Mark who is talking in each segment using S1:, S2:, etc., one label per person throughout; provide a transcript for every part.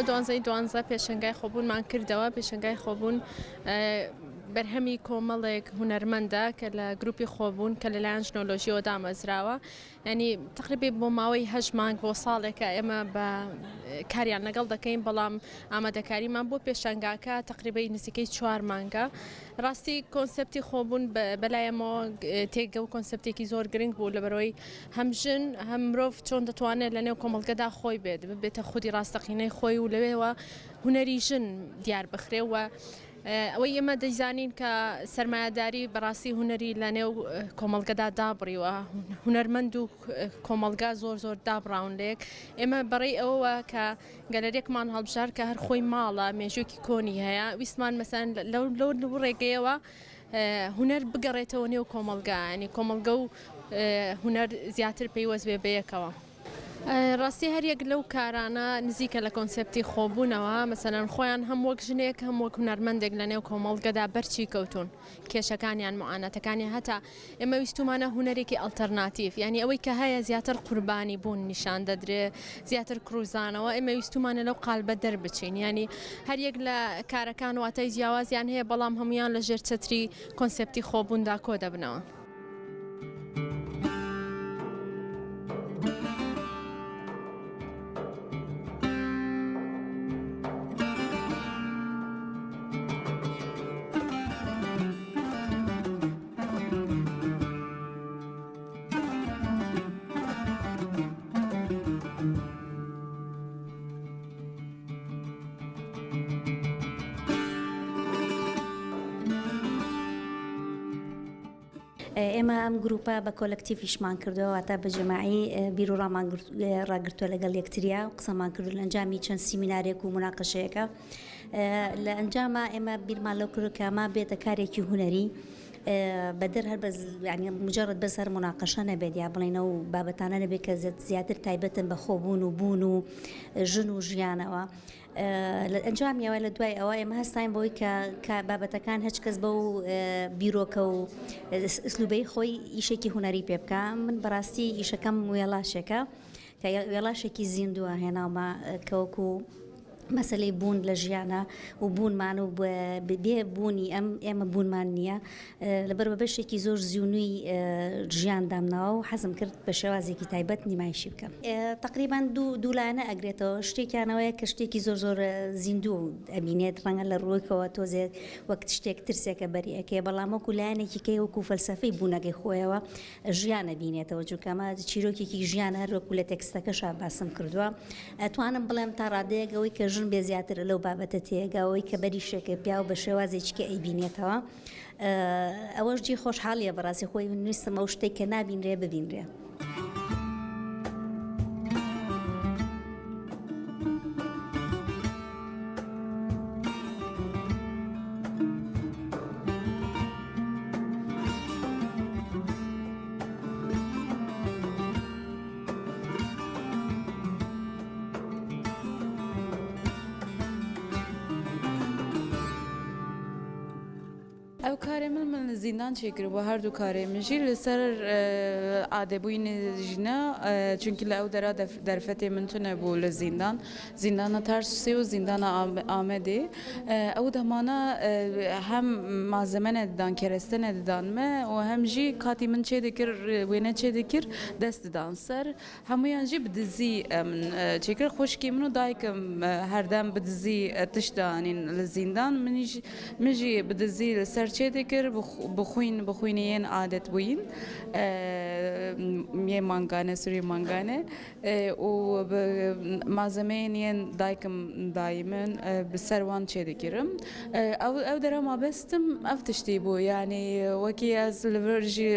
S1: 2012 پێشەنگای خۆبوونمان کردەوە پێشەنگای خۆبوون بەرهەمی کۆمەڵێک هونەرمەندە کە لە گروپی خۆبوون کە لەلایەن ژنۆلۆژیەوە دامەزراوە ینی تقریبی بۆ ماوەی 8 مانگ بۆ ساڵێکە ئێمە بە کاریان لەگەڵ دەکەین بەڵام ئامادەکاریمان بۆ پێشەنگاکە تقریبی نزیکەی 4 مانگە ڕاستی کۆنسپتی خۆبوون بەلایەمەوە تێگە و کۆنسپتێکی زۆر گرنگ بوو لەبەرەوەی هەم ژن هەم مرۆڤ چۆن دەتوانێت لەنێو کۆمەڵگەدا خۆی بێت ببێتە خودی ڕاستەقینەی خۆی و لەوێەوە هونەری ژن دیار بخرێەوە ئەوەی ئێمە دەیزانین کە سەرمایه‌داری بەڕاستی هونەری لە نێو کۆمەڵگەدا دابڕیوە هونەرمەند و کۆمەڵگا زۆر زۆر دابڕاون لێک ئێمە بەڕێی ئەوەوە کە گەلەرێکمان هەڵبژار کە هەر خۆی ماڵە مێژووکی کۆنی هەیە ویسمان مەسەن لەو ڕێگەیەوە هونەر بگەڕێتەوە نێو کۆمەڵگا ینی کۆمەڵگە و هونەر زیاتر پێیوەست بێ بەیەکەوە ڕاستی هەریەک لەو کارانە نزیکە لە کۆنسپتی خۆبوونەوە مەسەرەن خۆیان هەم وەک ژنێک هەم وەک هونەرمەندێک لە نێو کۆمەڵگەدا بەرچی کەوتون کێشەکانیان معانەتەکانی هەتا ئێمە ویستمانە هونەرێکی ئەڵتەرناتیڤ ینی ئەوەی کە هەیە زیاتر قوربانی بوون نیشان دەدرێ زیاتر کروزانەوە ئێمە ویستمانە لەو قالبە دەربچین ینی هەریەک لە کارەکان واتای جیاوازیان هەیە بەڵام هەمویان لە ژێر چەتری کۆنسپتی خۆبووندا کۆ دەبنەوە.
S2: ئێمە ئەم گروپە بە کۆلەکتیڤیشمان کردەوە تا بە جەماعی بیرۆڕامان ڕاگرتووە لەگەڵ یەکتریا و قسەمان کردو لە ئەنجامی چەند سیمینارێک و مناقەشەیەکە لە ئەنجامە ئێمە بیرمان لەو کرد کە ئەمە بێتە کارێکی هونەری بەدەر هەر ینی مجرد بەسەر مناقەشە نەبێت یا بڵێنەوە و بابەتانە نەبێت کە زیاتر تایبەتن بە خۆبوون و بوون و ژن و ژیانەوە لە ئەنجامیەوە لە دوای ئەوە ئێمە هەستاین بۆی کە بابەتەکان هیچ کەس بە و بیرۆکە و ئسلوبەی خۆی ئیشێکی هونەری پێ بکە من بەڕاستی ئیشەکەم وێڵاشێکە کە وێڵاشێکی زیندووە هێناومە کەوەکو مەسلەی بوون لە ژیانە و بوونمان و بێ بوونی ئێمە بوونمان نییە لەبەر بە بەشێکی زۆر زیونوی ژیان دامناوە و حەزم کرد بە شێوازێکی تایبەت نیمایشی بکەم تقریبان دوولانە ئەگرێتەوە شتێکیانەوەیە کە شتێکی زۆر زۆر زیندوو ئەبینێت ڕەنگە لە ڕوویکەوە تۆزێت وەک شتێک ترسێکە بەریەکەی بەڵام وەکو لایەنێکی کەی وەکو فەلسەفەی بوونەکەی خۆیەوە ژیانە بینێتەوە چونکەمە چیرۆکێکی ژیانە هەروەکو لە تێکستەکەشا باسم کردووە ئەتوانم بڵێم تا ڕادەیەکەوەی کە ژن بێ زیاتر لەو بابەتە تێگاەوەی کە بەریشێکە پیا و بە شێوازێککە ئەیبینێتەوە ئەوەش جی خۆشحاڵیە بەڕاستی خۆی نوویستم ئەو شتێک کە نابینرێ ببینرێ.
S3: ئەو کارێ من لە زیندان چێکرد بۆ هەردوو کارێ منژی لەسەر ئادەبووینە ژنە چونکی لە ئەو دەرا دەرفەتێ من تو نەبوو لە زیندانە تارسوسێ و زیندانە ئامەدێ ئەو دەمانە هەم مازەمەنە ددان کێرەستەنە ددانمە و هەمژی کاتی من چێ دەکرد وێنە چێ دەکرد دەست ددان سەر هەمویان جی بدزی من چێکرد خۆشکی من و دایکم هەردەم بدزی تشتانین لە زیندان منژی بدزی لەسەر چێ دەکرد بخوینیەن عادەت بووین یێ مانگانە سوری مانگانە و مازەمەیەن دایکم دایی من بسەروان چێ دەکرم ئەو دەرە مابەستم ئەف تشتی بوو یعنی وەکی ئەس لەڤژی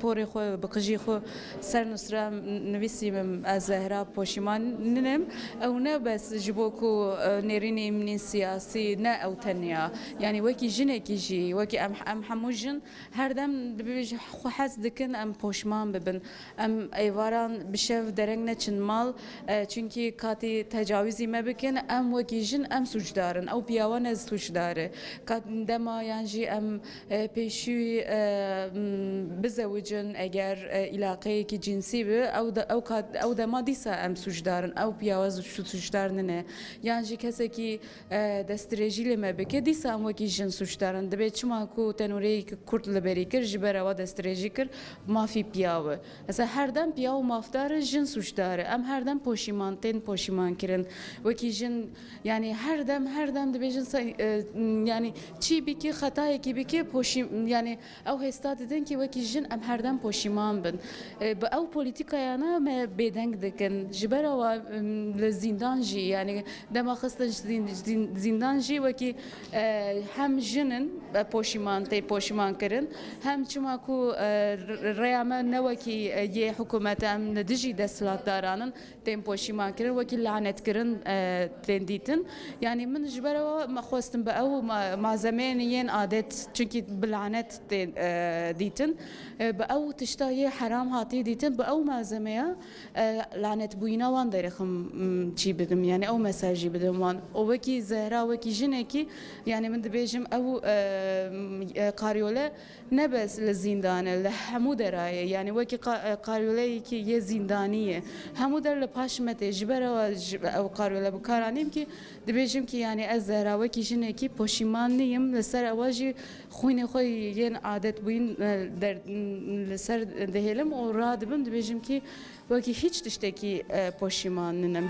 S3: پۆڕی خۆ بقژی خۆ سەر نووسرا نوویسیمم ئە زەهرا پۆشیمان ننم ئەو نە بەس ji bo ku nêrînê min siyasî ne ew tenya yanî wekî jinekî jî تشتكي وكي ام حموجن هردم خو حس دكن ام پوشمان ببن ام ایواران بشف درنگ نچن مال چونکی کاتی تجاوزی ما بکن ام وکی جن ام سوچدارن او پیاوان از سوچداره کات دما یانجی ام پیشوی بزوجن اگر علاقه کی جنسی به او دما دیسا ام سوچدارن او پیاواز سوچدارن نه یانجی کسی کی دسترجیل ما بکه دیسا ام وکی جن سوچدارن دبی چما کو تنوری کرد لبری کر جبر و دسترجی کر مافی پیاوه مثلا هر دم پیاو مافدار جن سوچداره ام هر دم پوشیمان کرن وکی جن یعنی هر دم دبی جن yani çi biki hataya ki biki poşim yani ev hestat edin ki vaki jin em her dem poşiman bin bu ev politika yana me bedeng dikin jibera ve le zindan ji yani demaxistan zindan ji vaki hem jinin poşiman kirin hem çima ku reyama ne vaki ye hükümete em nediji deslatdaranın tem poşiman kirin vaki lanet kirin tenditin yani min jibera ma خواستم به او ما زمانیین عادت چونکی بلعنت دیتن به او تشتای حرام هاتی دیتن به او ما زمانه لعنت بوینا وان دارخم چی بدم یعنی او مساجی بدم وان او وکی زهرا وکی جنه کی یعنی من دبیجم او قاریوله نبس لزندانه لحمو درایه یعنی وکی قاریوله کی یه زندانیه همو در لپاشمته جبره او قاریوله بکارانیم کی دبیجم کی یعنی از زهرا وکی جنه کی پشیمان نیم لسر اواجی خوین خوی ین عادت بین در لسر دهلم و راد بم دبیجم کی وکی هیچ تشتکی پشیمان نیم